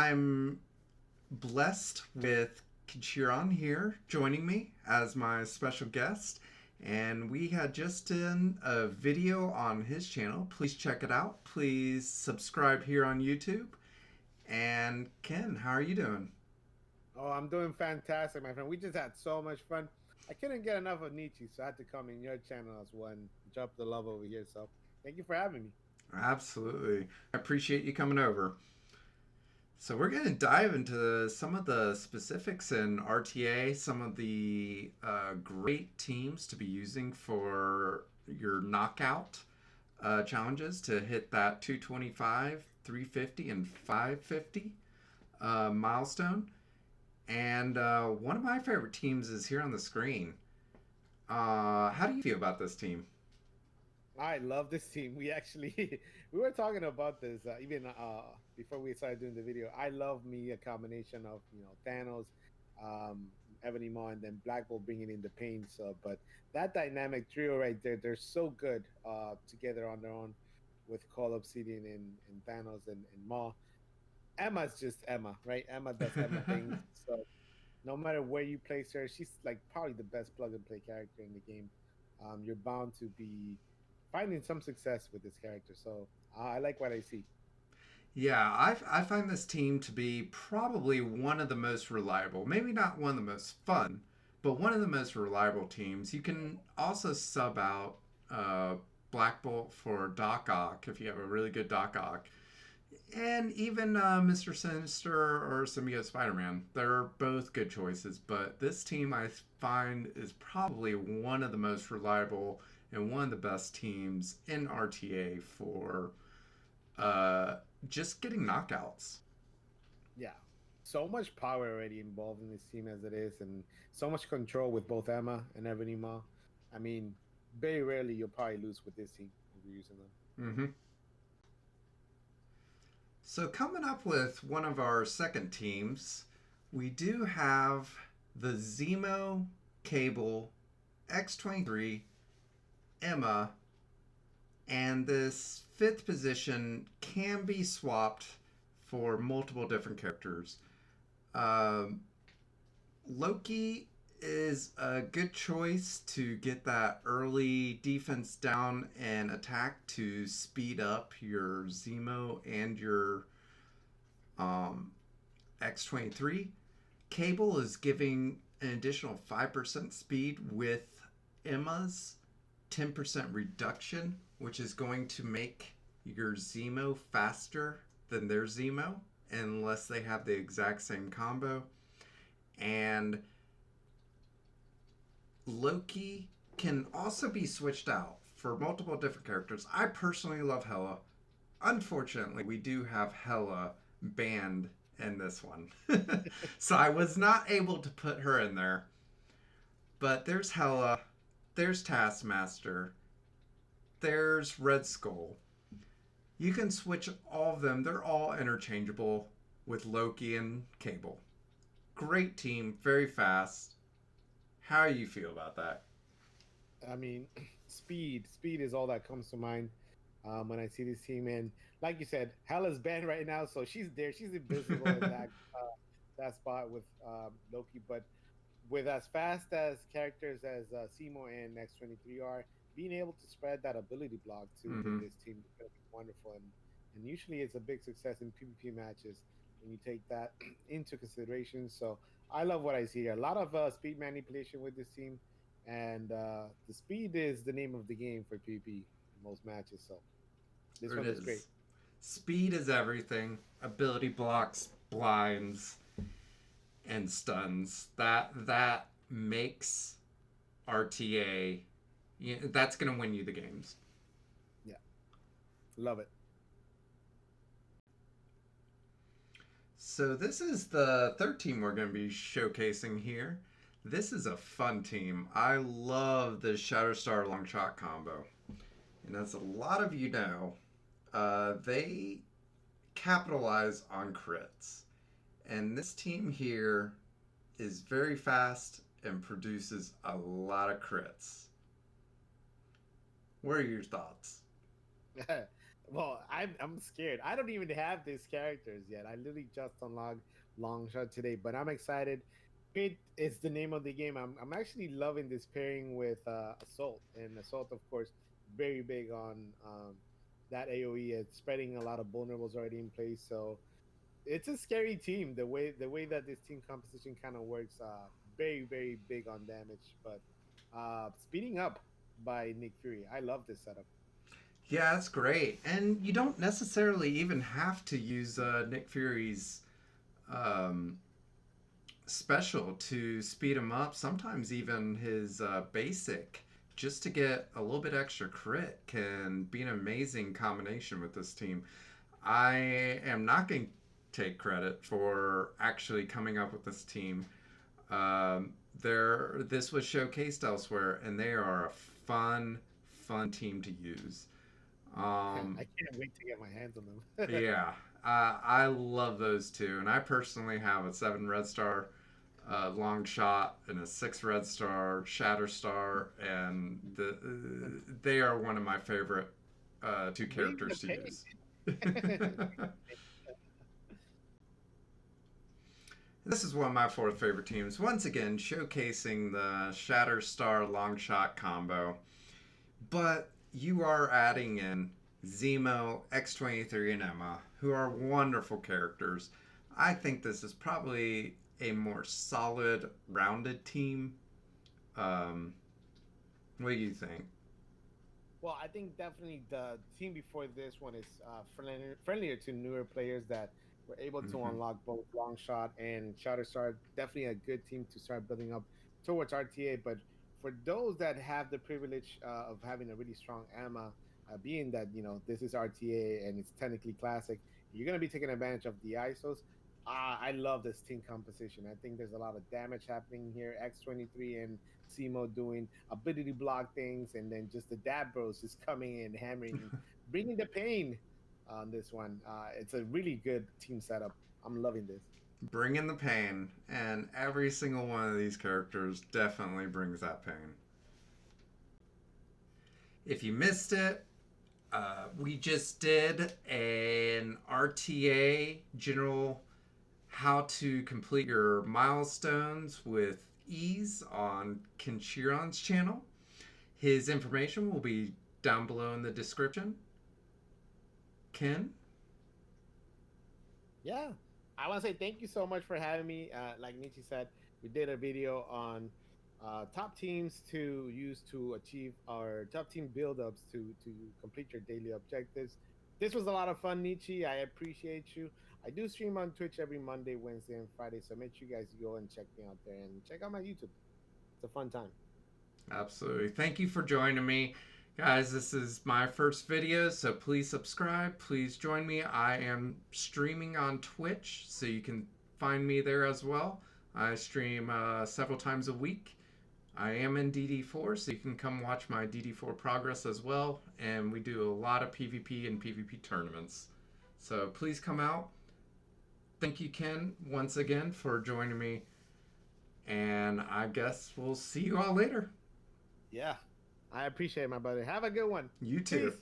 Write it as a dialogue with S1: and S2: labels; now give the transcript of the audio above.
S1: I'm blessed with Kenshyron here joining me as my special guest. And we had just done a video on his channel. Please check it out. Please subscribe here on YouTube. And Ken, how are you doing?
S2: Oh, I'm doing fantastic, my friend. We just had so much fun. I couldn't get enough of Nietzsche, so I had to come in your channel as well and drop the love over here. So thank you for having me.
S1: Absolutely. I appreciate you coming over. So we're going to dive into some of the specifics in RTA, some of the great teams to be using for your knockout challenges to hit that 225, 350, and 550 milestone. And one of my favorite teams is here on the screen. How do you feel about this team?
S2: I love this team. We actually we were talking about this even before we started doing the video. I love me a combination of Thanos, um, Ebony Maw, and then Black Bolt bringing in the pain. So, but that dynamic trio right there, they're so good together on their own with Call Obsidian and Thanos and Maw. Emma's just Emma, right? Emma does Emma things. So no matter where you place her, she's like probably the best plug and play character in the game. You're bound to be finding some success with this character. So I like what I see.
S1: Yeah, I find this team to be probably one of the most reliable. Maybe not one of the most fun, but one of the most reliable teams. You can also sub out uh, Black Bolt for Doc Ock if you have a really good Doc Ock. And even Mr. Sinister or Symbiote Spider Man. They're both good choices, but this team I find is probably one of the most reliable and one of the best teams in RTA for uh, just getting knockouts.
S2: Yeah. So much power already involved in this team as it is, and so much control with both Emma and Ebony Maw. I mean, very rarely you'll probably lose with this team if you're using them.
S1: Mm-hmm. So, coming up with one of our second teams, we do have the Zemo Cable X23 Emma, and this fifth position can be swapped for multiple different characters. Um, Loki is a good choice to get that early defense down and attack to speed up your Zemo and your um, X23. Cable is giving an additional 5% speed with Emma's 10% reduction, which is going to make your Zemo faster than their Zemo unless they have the exact same combo. And Loki can also be switched out for multiple different characters. I personally love Hela. Unfortunately, we do have Hela banned in this one. So I was not able to put her in there. But there's Hela, there's Taskmaster, there's Red Skull. You can switch all of them. They're all interchangeable with Loki and Cable. Great team, very fast. How do you feel about that?
S2: I mean, speed is all that comes to mind when I see this team. And like you said, Hela's banned right now, so she's there. She's invisible in that spot with Loki. But with as fast as characters as Seymour and X23 are, being able to spread that ability block too with
S1: Mm-hmm.
S2: this team is going to be wonderful. And usually it's a big success in PvP matches when you take that into consideration. So I love what I see here. A lot of speed manipulation with this team, and the speed is the name of the game for PvP in most matches. So this
S1: It
S2: one is great.
S1: is. Speed is everything. Ability blocks, blinds, and stuns. That makes RTA. That's gonna win you the games.
S2: Yeah, love it.
S1: So this is the third team we're gonna be showcasing here. This is a fun team. I love the Shatterstar Longshot combo, and as a lot of you know, they capitalize on crits. And this team here is very fast and produces a lot of crits. What are your thoughts?
S2: Well, I'm scared. I don't even have these characters yet. I literally just unlocked Longshot today, but I'm excited. It is the name of the game. I'm actually loving this pairing with Assault, and Assault, of course, very big on that AOE. It's spreading a lot of vulnerables already in place, so it's a scary team. The way that this team composition kind of works, very big on damage, but speeding up by Nick Fury. I love this setup.
S1: Yeah, that's great. And you don't necessarily even have to use Nick Fury's um, special to speed him up. Sometimes even his basic, just to get a little bit extra crit, can be an amazing combination with this team. I am not going to take credit for actually coming up with this team. This was showcased elsewhere, and they are a fun team to use.
S2: I can't wait to get my hands on them.
S1: Yeah, I love those two, and I personally have a 7 red star Longshot and a 6 red star Shatterstar, and they are one of my favorite two
S2: Bring the
S1: characters to use.
S2: pain.
S1: This is one of my 4th favorite teams. Once again, showcasing the Shatterstar Longshot combo. But you are adding in Zemo, X23, and Emma, who are wonderful characters. I think this is probably a more solid, rounded team. Um, what do you think?
S2: Well, I think definitely the team before this one is friendlier to newer players that were able to
S1: Hmm.
S2: unlock both Longshot and Shatterstar. Definitely a good team to start building up towards RTA. But for those that have the privilege of having a really strong Emma, being that this is RTA and it's technically classic, you're gonna be taking advantage of the ISOs. I love this team composition. I think there's a lot of damage happening here. X23 and Simo doing ability block things, and then just the Dad Bros just coming in, hammering, bringing the pain on this one. It's a really good team setup. I'm loving this.
S1: Bring in the pain, and every single one of these characters definitely brings that pain. If you missed it, we just did an RTA general how to complete your milestones with ease on Kenshyron's channel. His information will be down below in the description. Ken?
S2: Yeah, I want to say thank you so much for having me. Like Nietzsche said, we did a video on top teams to use to achieve our top team build-ups to complete your daily objectives. This was a lot of fun, Nietzsche. I appreciate you. I do stream on Twitch every Monday, Wednesday, and Friday, so make sure you guys go and check me out there and check out my YouTube. It's a fun time.
S1: Absolutely. Thank you for joining me. Guys, this is my first video, so please subscribe. Please join me. I am streaming on Twitch, so you can find me there as well. I stream several times a week. I am in DD4, so you can come watch my DD4 progress as well. And we do a lot of PvP and PvP tournaments. So please come out. Thank you, Ken, once again for joining me. And I guess we'll see you all later.
S2: Yeah, I appreciate it, my brother. Have a good one.
S1: You too.
S2: Peace.